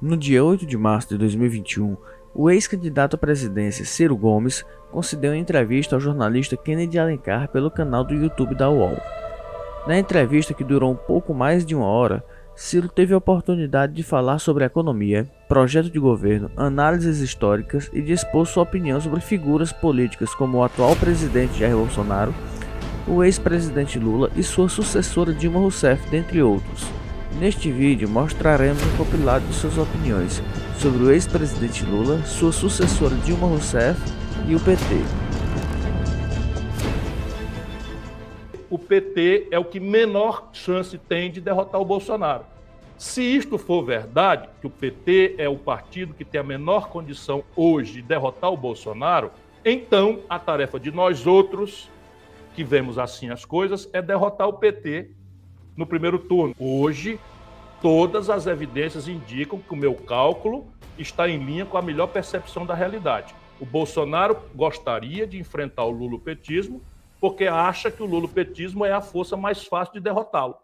No dia 8 de março de 2021, o ex-candidato à presidência Ciro Gomes concedeu uma entrevista ao jornalista Kennedy Alencar pelo canal do YouTube da UOL. Na entrevista, que durou um pouco mais de uma hora, Ciro teve a oportunidade de falar sobre economia, projeto de governo, análises históricas e de expor sua opinião sobre figuras políticas como o atual presidente Jair Bolsonaro, o ex-presidente Lula e sua sucessora Dilma Rousseff, dentre outros. Neste vídeo mostraremos um compilado de suas opiniões sobre o ex-presidente Lula, sua sucessora Dilma Rousseff e o PT. O PT é o que menor chance tem de derrotar o Bolsonaro. Se isto for verdade, que o PT é o partido que tem a menor condição hoje de derrotar o Bolsonaro, então a tarefa de nós outros, que vemos assim as coisas, é derrotar o PT no primeiro turno. Hoje, todas as evidências indicam que o meu cálculo está em linha com a melhor percepção da realidade. O Bolsonaro gostaria de enfrentar o lulopetismo porque acha que o lulopetismo é a força mais fácil de derrotá-lo.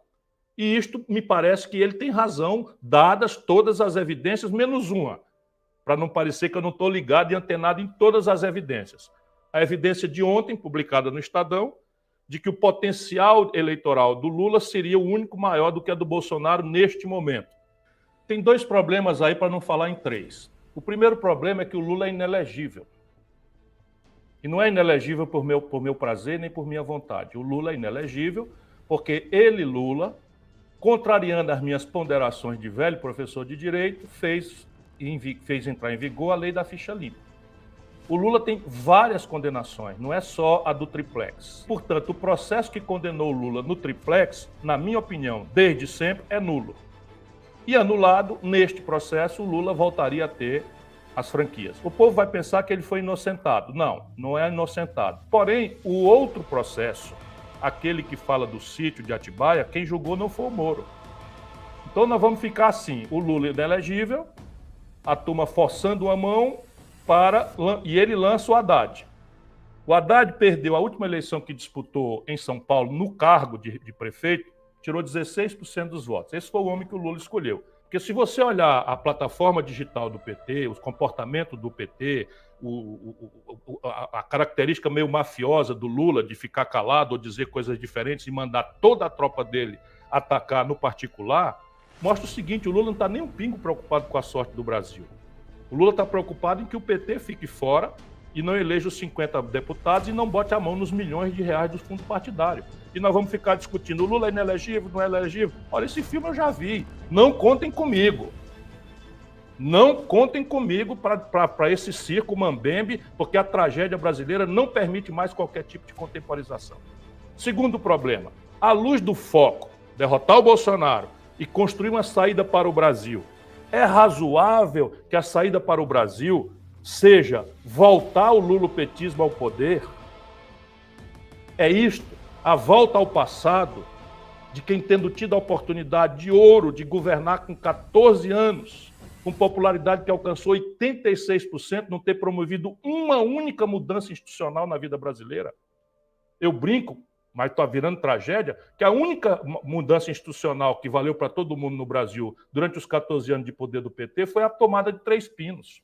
E isto me parece que ele tem razão, dadas todas as evidências, menos uma, para não parecer que eu não estou ligado e antenado em todas as evidências. A evidência de ontem, publicada no Estadão, de que o potencial eleitoral do Lula seria o único maior do que a do Bolsonaro neste momento. Tem dois problemas aí, para não falar em três. O primeiro problema é que o Lula é inelegível. E não é inelegível por meu prazer nem por minha vontade. O Lula é inelegível porque ele, Lula, contrariando as minhas ponderações de velho professor de direito, fez entrar em vigor a lei da ficha limpa. O Lula tem várias condenações, não é só a do triplex. Portanto, o processo que condenou o Lula no triplex, na minha opinião, desde sempre, é nulo. E anulado, neste processo, o Lula voltaria a ter as franquias. O povo vai pensar que ele foi inocentado. Não, não é inocentado. Porém, o outro processo, aquele que fala do sítio de Atibaia, quem julgou não foi o Moro. Então nós vamos ficar assim, o Lula inelegível, a turma forçando a mão, e ele lança o Haddad. O Haddad perdeu a última eleição que disputou em São Paulo, no cargo de prefeito, tirou 16% dos votos. Esse foi o homem que o Lula escolheu. Porque se você olhar a plataforma digital do PT, os comportamentos do PT, a característica meio mafiosa do Lula de ficar calado ou dizer coisas diferentes e mandar toda a tropa dele atacar no particular, mostra o seguinte: o Lula não está nem um pingo preocupado com a sorte do Brasil. O Lula está preocupado em que o PT fique fora e não eleja os 50 deputados e não bote a mão nos milhões de reais do fundo partidário. E nós vamos ficar discutindo: o Lula é inelegível, não é elegível? Olha, esse filme eu já vi. Não contem comigo. Não contem comigo para esse circo mambembe, porque a tragédia brasileira não permite mais qualquer tipo de contemporização. Segundo problema: à luz do foco, derrotar o Bolsonaro e construir uma saída para o Brasil, é razoável que a saída para o Brasil seja voltar o lulopetismo ao poder? É isto, a volta ao passado de quem, tendo tido a oportunidade de ouro de governar com 14 anos, com popularidade que alcançou 86%, não ter promovido uma única mudança institucional na vida brasileira? Eu brinco, mas está virando tragédia, que a única mudança institucional que valeu para todo mundo no Brasil durante os 14 anos de poder do PT foi a tomada de Três Pinos.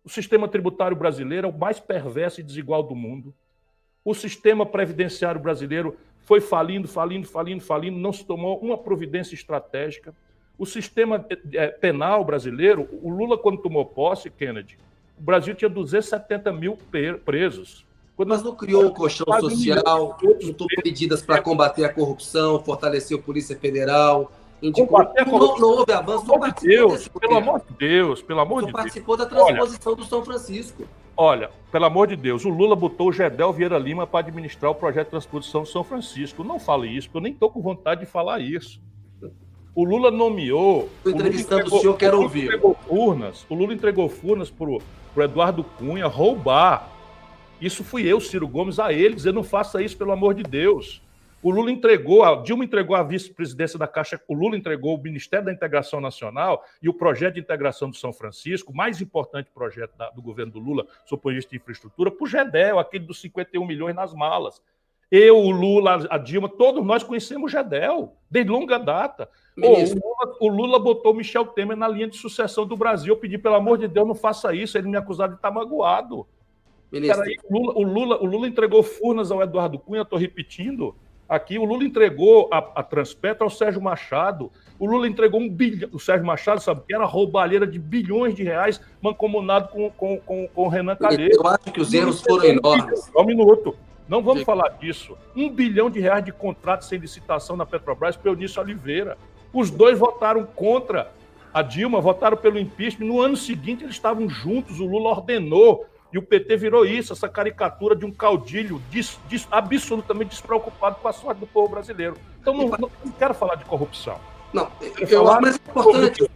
O sistema tributário brasileiro é o mais perverso e desigual do mundo. O sistema previdenciário brasileiro foi falindo, não se tomou uma providência estratégica. O sistema penal brasileiro, o Lula, quando tomou posse, Kennedy, o Brasil tinha 270 mil presos. Mas não criou um colchão social, não tomou medidas para combater a corrupção, fortalecer a Polícia Federal. Não houve avanço. Pelo amor de Deus. Participou da transposição do São Francisco. Olha, pelo amor de Deus, o Lula botou o Gedel Vieira Lima para administrar o projeto de transposição do São Francisco. Não fale isso, porque eu nem estou com vontade de falar isso. O Lula nomeou... Estou entrevistando o senhor, quero ouvir. O Lula entregou Furnas para o Eduardo Cunha roubar. Isso fui eu, Ciro Gomes, a ele, dizer: não faça isso, pelo amor de Deus. O Lula entregou, a Dilma entregou a vice-presidência da Caixa, o Lula entregou o Ministério da Integração Nacional e o projeto de integração do São Francisco, o mais importante projeto do governo do Lula, sob o ponto de vista de infraestrutura, para o GEDEL, aquele dos 51 milhões nas malas. Eu, o Lula, a Dilma, todos nós conhecemos o GEDEL, desde longa data. O Lula botou Michel Temer na linha de sucessão do Brasil. Eu pedi, pelo amor de Deus, não faça isso. Ele me acusou de estar magoado. Peraí, o Lula entregou Furnas ao Eduardo Cunha, estou repetindo aqui. O Lula entregou a Transpetro ao Sérgio Machado. O Lula entregou $1 bilhão. O Sérgio Machado, sabe o que era? Roubalheira de bilhões de reais, mancomunado com o Renan Calheiros. Eu acho que os erros foram enormes. Só um minuto. Não vamos falar disso. R$1 bilhão de contratos sem licitação na Petrobras para Eunício Oliveira. Os dois votaram contra a Dilma, votaram pelo impeachment. No ano seguinte, eles estavam juntos. O Lula ordenou. E o PT virou isso, essa caricatura de um caudilho absolutamente despreocupado com a sorte do povo brasileiro. Então, não quero falar de corrupção. Não, mas é importante.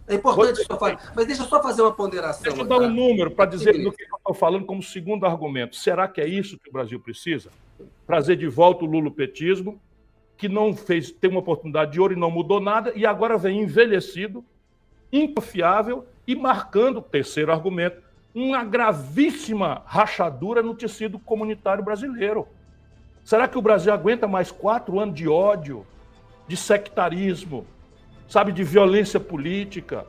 É importante só falar. Mas deixa eu só fazer uma ponderação. Deixa eu dar um número para dizer do que eu estou falando como segundo argumento. Será que é isso que o Brasil precisa? Trazer de volta o lulopetismo, que não tem uma oportunidade de ouro e não mudou nada, e agora vem envelhecido, inconfiável e marcando, terceiro argumento, uma gravíssima rachadura no tecido comunitário brasileiro. Será que o Brasil aguenta mais 4 anos de ódio, de sectarismo, sabe, de violência política?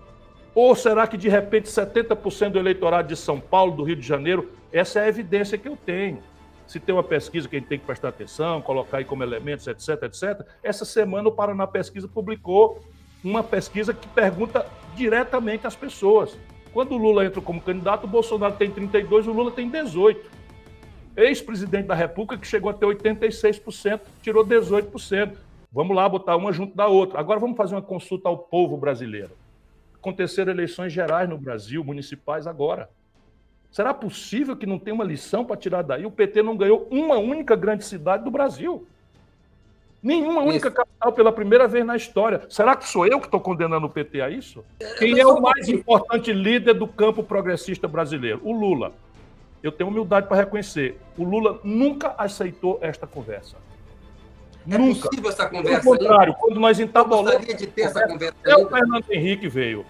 Ou será que, de repente, 70% do eleitorado de São Paulo, do Rio de Janeiro, essa é a evidência que eu tenho. Se tem uma pesquisa que a gente tem que prestar atenção, colocar aí como elementos, etc., etc., essa semana o Paraná Pesquisa publicou uma pesquisa que pergunta diretamente às pessoas. Quando o Lula entra como candidato, o Bolsonaro tem 32%, o Lula tem 18%. Ex-presidente da República, que chegou a ter 86%, tirou 18%. Vamos lá botar uma junto da outra. Agora vamos fazer uma consulta ao povo brasileiro. Aconteceram eleições gerais no Brasil, municipais agora. Será possível que não tenha uma lição para tirar daí? O PT não ganhou uma única grande cidade do Brasil. Nenhuma única capital pela primeira vez na história. Será que sou eu que estou condenando o PT a isso? Quem é o mais importante líder do campo progressista brasileiro? O Lula. Eu tenho humildade para reconhecer. O Lula nunca aceitou esta conversa. Nunca. Possível essa conversa? Pelo contrário, quando nós entabolamos... De ter essa conversa até o Fernando Henrique veio.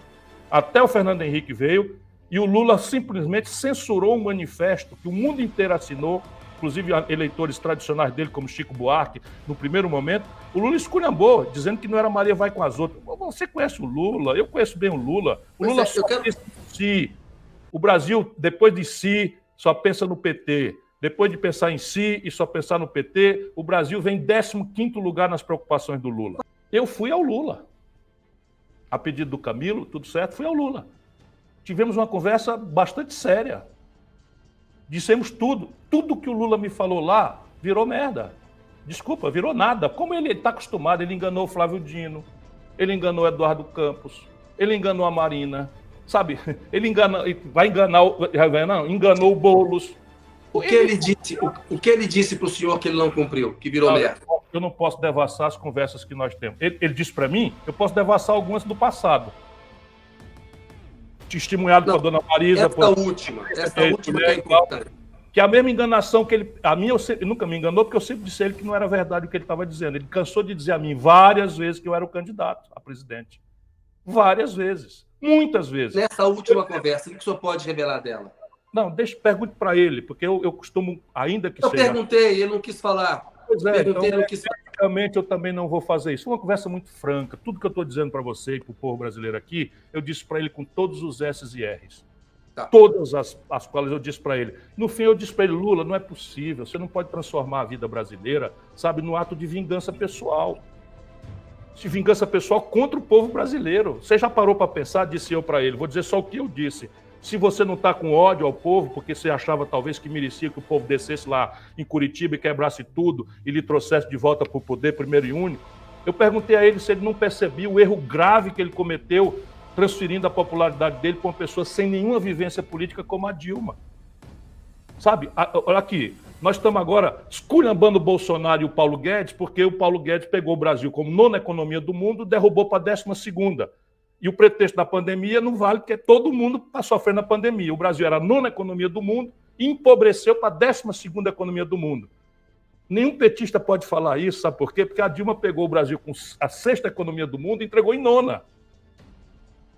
Até o Fernando Henrique veio e o Lula simplesmente censurou um manifesto que o mundo inteiro assinou, inclusive eleitores tradicionais dele, como Chico Buarque, no primeiro momento. O Lula esculhambou, dizendo que não era Maria vai com as outras. Você conhece o Lula, eu conheço bem o Lula. O Lula só pensa em si. O Brasil, depois de si, só pensa no PT. Depois de pensar em si e só pensar no PT, o Brasil vem em 15º lugar nas preocupações do Lula. Eu fui ao Lula. A pedido do Camilo, tudo certo, fui ao Lula. Tivemos uma conversa bastante séria. Dissemos tudo. Tudo que o Lula me falou lá virou merda. Desculpa, virou nada. Como ele está acostumado, ele enganou o Flávio Dino, ele enganou o Eduardo Campos, ele enganou a Marina, sabe? Ele enganou o Boulos. O que ele disse para o senhor que ele não cumpriu, que virou merda? Eu não posso devassar as conversas que nós temos. Ele disse para mim, eu posso devassar algumas do passado. Testemunhado por dona Marisa. Essa última que é importante. Que a mesma enganação que ele... A mim, ele nunca me enganou, porque eu sempre disse a ele que não era verdade o que ele estava dizendo. Ele cansou de dizer a mim várias vezes que eu era o candidato a presidente. Várias vezes. Muitas vezes. Nessa última conversa, o que o senhor pode revelar dela? Não, pergunte para ele, porque eu costumo, ainda que seja... Eu perguntei, ele não quis falar. Pois é, então, praticamente eu também não vou fazer isso. Foi uma conversa muito franca. Tudo que eu estou dizendo para você e para o povo brasileiro aqui, eu disse para ele com todos os S's e R's. Tá. Todas as quais eu disse para ele. No fim, eu disse para ele, Lula, não é possível, você não pode transformar a vida brasileira, sabe, no ato de vingança pessoal. De vingança pessoal contra o povo brasileiro. Você já parou para pensar, disse eu para ele, vou dizer só o que eu disse. Se você não está com ódio ao povo, porque você achava talvez que merecia que o povo descesse lá em Curitiba e quebrasse tudo e lhe trouxesse de volta para o poder primeiro e único, eu perguntei a ele se ele não percebia o erro grave que ele cometeu transferindo a popularidade dele para uma pessoa sem nenhuma vivência política como a Dilma. Sabe, olha aqui, nós estamos agora esculhambando o Bolsonaro e o Paulo Guedes porque o Paulo Guedes pegou o Brasil como 9ª economia do mundo, derrubou para a 12ª. E o pretexto da pandemia não vale, porque todo mundo está sofrendo a pandemia. O Brasil era a 9ª economia do mundo e empobreceu para a 12ª economia do mundo. Nenhum petista pode falar isso, sabe por quê? Porque a Dilma pegou o Brasil com a 6ª economia do mundo e entregou em 9ª.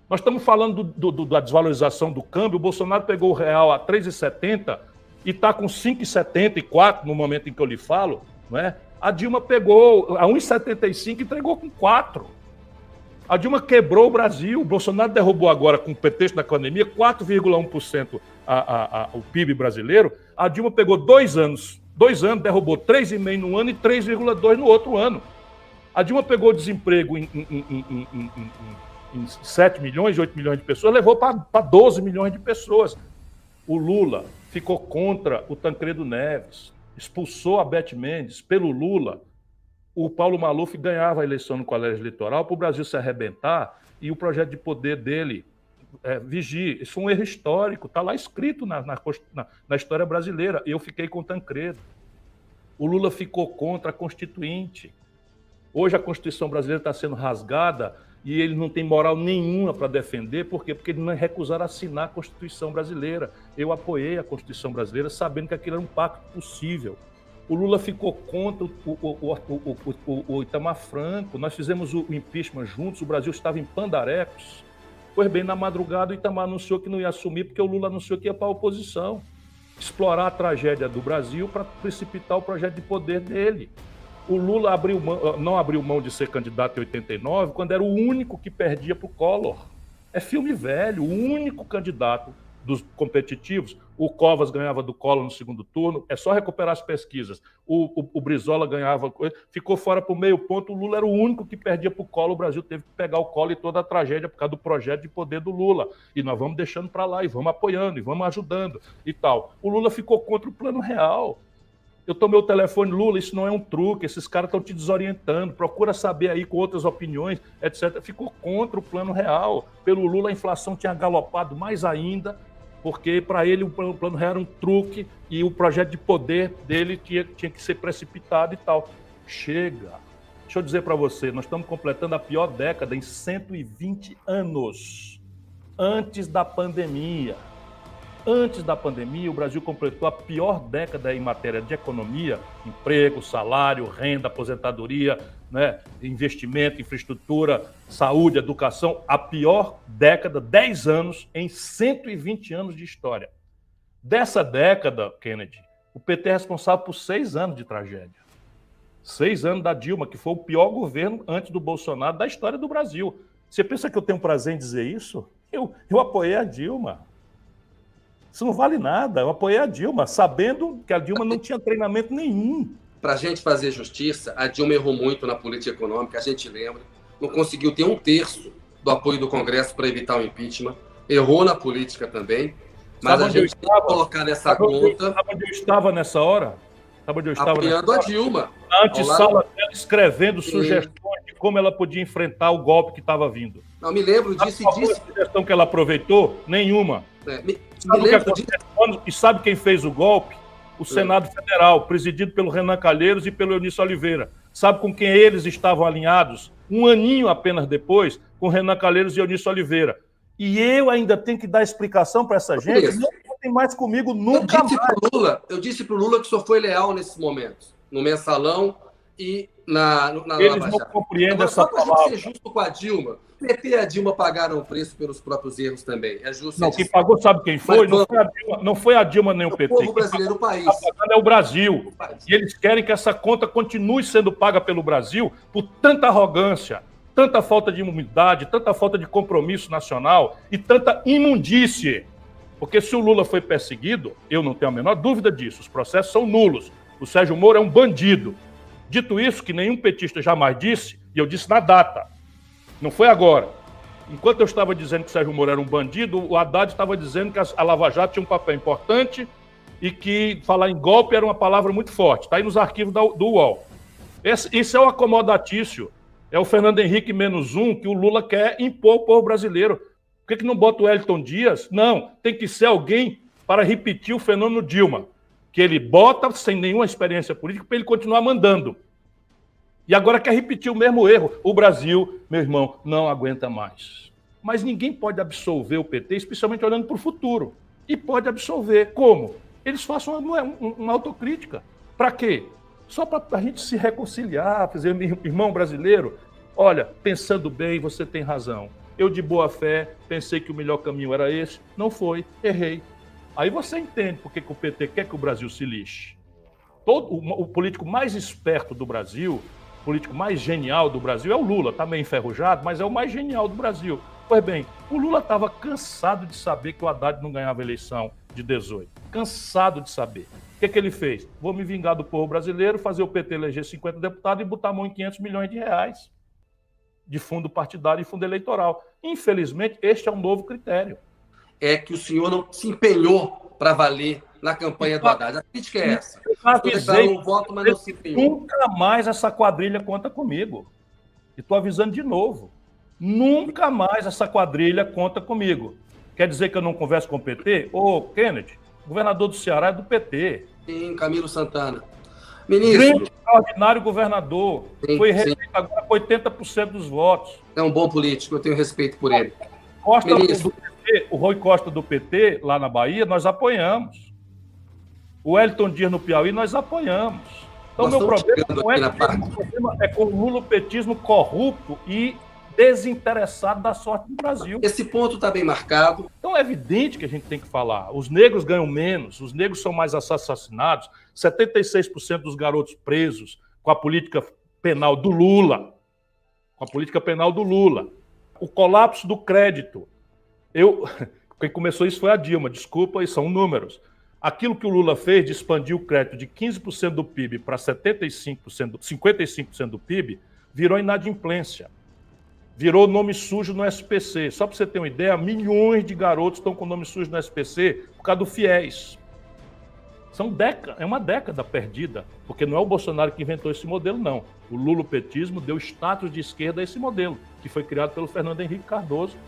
Nós estamos falando da desvalorização do câmbio. O Bolsonaro pegou o real a 3,70 e está com 5,74 no momento em que eu lhe falo, não é? A Dilma pegou a 1,75 e entregou com 4. A Dilma quebrou o Brasil. O Bolsonaro derrubou agora, com o pretexto da pandemia, 4,1% o PIB brasileiro. A Dilma pegou 2 anos. 2 anos, derrubou 3,5% num ano e 3,2% no outro ano. A Dilma pegou o desemprego em 7 milhões, 8 milhões de pessoas, levou para 12 milhões de pessoas. O Lula ficou contra o Tancredo Neves, expulsou a Beth Mendes. Pelo Lula, o Paulo Maluf ganhava a eleição no colégio eleitoral para o Brasil se arrebentar e o projeto de poder dele vigir. Isso foi um erro histórico, está lá escrito na história brasileira. Eu fiquei com o Tancredo. O Lula ficou contra a Constituinte. Hoje a Constituição brasileira está sendo rasgada e ele não tem moral nenhuma para defender. Por quê? Porque eles não recusaram assinar a Constituição brasileira. Eu apoiei a Constituição brasileira sabendo que aquilo era um pacto possível. O Lula ficou contra o Itamar Franco. Nós fizemos o impeachment juntos, o Brasil estava em pandarecos. Pois bem, na madrugada o Itamar anunciou que não ia assumir porque o Lula anunciou que ia para a oposição. Explorar a tragédia do Brasil para precipitar o projeto de poder dele. O Lula não abriu mão de ser candidato em 89, quando era o único que perdia para o Collor. É filme velho, o único candidato dos competitivos. O Covas ganhava do Collor no segundo turno, é só recuperar as pesquisas. O Brizola ganhava, ficou fora por meio ponto, o Lula era o único que perdia para o Collor, o Brasil teve que pegar o Collor e toda a tragédia por causa do projeto de poder do Lula. E nós vamos deixando para lá, e vamos apoiando, e vamos ajudando e tal. O Lula ficou contra o Plano Real. Eu tomei o telefone, Lula, isso não é um truque, esses caras estão te desorientando, procura saber aí com outras opiniões, etc. Ficou contra o Plano Real. Pelo Lula a inflação tinha galopado mais ainda, porque para ele o Plano Real era um truque e o projeto de poder dele tinha que ser precipitado e tal. Chega. Deixa eu dizer para você, nós estamos completando a pior década em 120 anos, antes da pandemia. Antes da pandemia, o Brasil completou a pior década em matéria de economia, emprego, salário, renda, aposentadoria, né, investimento, infraestrutura, saúde, educação. A pior década, 10 anos, em 120 anos de história. Dessa década, Kennedy, o PT é responsável por 6 anos de tragédia. 6 anos da Dilma, que foi o pior governo antes do Bolsonaro da história do Brasil. Você pensa que eu tenho prazer em dizer isso? Eu apoiei a Dilma. Isso não vale nada. Eu apoiei a Dilma, sabendo que a Dilma não tinha treinamento nenhum. Para a gente fazer justiça, a Dilma errou muito na política econômica, a gente lembra. Não conseguiu ter 1/3 do apoio do Congresso para evitar o impeachment. Errou na política também. Mas a gente tem que colocar nessa conta... Sabe onde eu estava nessa hora? Sabe onde eu estava? Apoiando a Dilma. Na antessala dela, escrevendo sugestões de como ela podia enfrentar o golpe que estava vindo. Não, me lembro disso e disse... A sugestão que ela aproveitou? Nenhuma. E sabe quem fez o golpe? O Senado Federal, presidido pelo Renan Calheiros e pelo Eunício Oliveira. Sabe com quem eles estavam alinhados? Um aninho apenas depois, com Renan Calheiros e Eunício Oliveira. E eu ainda tenho que dar explicação para essa gente? Não tem mais comigo nunca mais. Eu disse para o Lula que só foi leal nesses momentos. No Mensalão e na Eles não compreendem essa palavra. Para ser justo com a Dilma, PT e a Dilma pagaram o preço pelos próprios erros também. É justo. Não, quem pagou sabe quem foi? Não foi a Dilma nem o PT. O povo brasileiro, o país. Quem está pagando é o Brasil. E eles querem que essa conta continue sendo paga pelo Brasil por tanta arrogância, tanta falta de humildade, tanta falta de compromisso nacional e tanta imundície. Porque se o Lula foi perseguido, eu não tenho a menor dúvida disso, os processos são nulos. O Sérgio Moro é um bandido. Dito isso, que nenhum petista jamais disse, e eu disse na data, não foi agora. Enquanto eu estava dizendo que o Sérgio Moro era um bandido, o Haddad estava dizendo que a Lava Jato tinha um papel importante e que falar em golpe era uma palavra muito forte. Está aí nos arquivos do UOL. Isso é o acomodatício. É o Fernando Henrique -1 que o Lula quer impor ao povo brasileiro. Por que não bota o Wellington Dias? Não, tem que ser alguém para repetir o fenômeno Dilma, que ele bota sem nenhuma experiência política para ele continuar mandando. E agora quer repetir o mesmo erro. O Brasil, meu irmão, não aguenta mais. Mas ninguém pode absolver o PT, especialmente olhando para o futuro. E pode absolver. Como? Eles façam uma autocrítica. Para quê? Só para a gente se reconciliar, dizer, irmão brasileiro, olha, pensando bem, você tem razão. Eu, de boa fé, pensei que o melhor caminho era esse. Não foi, errei. Aí você entende por que o PT quer que o Brasil se lixe. O político mais esperto do Brasil político mais genial do Brasil é o Lula, está meio enferrujado, mas é o mais genial do Brasil. Pois bem, o Lula estava cansado de saber que o Haddad não ganhava a eleição de 18. Cansado de saber. O que ele fez? Vou me vingar do povo brasileiro, fazer o PT eleger 50 deputados e botar a mão em 500 milhões de reais de fundo partidário e fundo eleitoral. Infelizmente, este é um novo critério. É que o senhor não se empenhou para valer na campanha do Haddad. A crítica é essa. Eu avisei o voto, mas não se empenhou. Nunca mais essa quadrilha conta comigo. E estou avisando de novo. Nunca mais essa quadrilha conta comigo. Quer dizer que eu não converso com o PT? Ô, Kennedy, governador do Ceará é do PT. Sim, Camilo Santana. Ministro. Grande, extraordinário governador. Sim, foi reeleito agora com 80% dos votos. É um bom político, eu tenho respeito por ele. Costa do PT, o Rui Costa do PT, lá na Bahia, nós apoiamos. O Wellington Dias no Piauí, nós apoiamos. Então, meu problema é com o lulopetismo corrupto e desinteressado da sorte do Brasil. Esse ponto está bem marcado. Então é evidente que a gente tem que falar. Os negros ganham menos, os negros são mais assassinados, 76% dos garotos presos com a política penal do Lula. Com a política penal do Lula. O colapso do crédito. Quem começou isso foi a Dilma, desculpa, e são números. Aquilo que o Lula fez de expandir o crédito de 15% do PIB para 55% do PIB, virou inadimplência. Virou nome sujo no SPC. Só para você ter uma ideia, milhões de garotos estão com nome sujo no SPC por causa do FIES. É uma década perdida, porque não é o Bolsonaro que inventou esse modelo, não. O lulopetismo deu status de esquerda a esse modelo, que foi criado pelo Fernando Henrique Cardoso.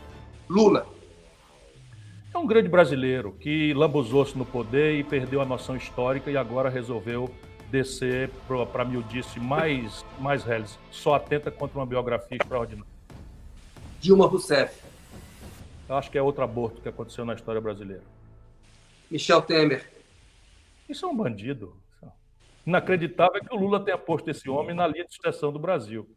Lula é um grande brasileiro que lambuzou-se no poder e perdeu a noção histórica e agora resolveu descer para a miudice mais reles. Só atenta contra uma biografia extraordinária. Dilma Rousseff. Eu acho que é outro aborto que aconteceu na história brasileira. Michel Temer. Isso é um bandido. Inacreditável é que o Lula tenha posto esse homem na linha de sucessão do Brasil.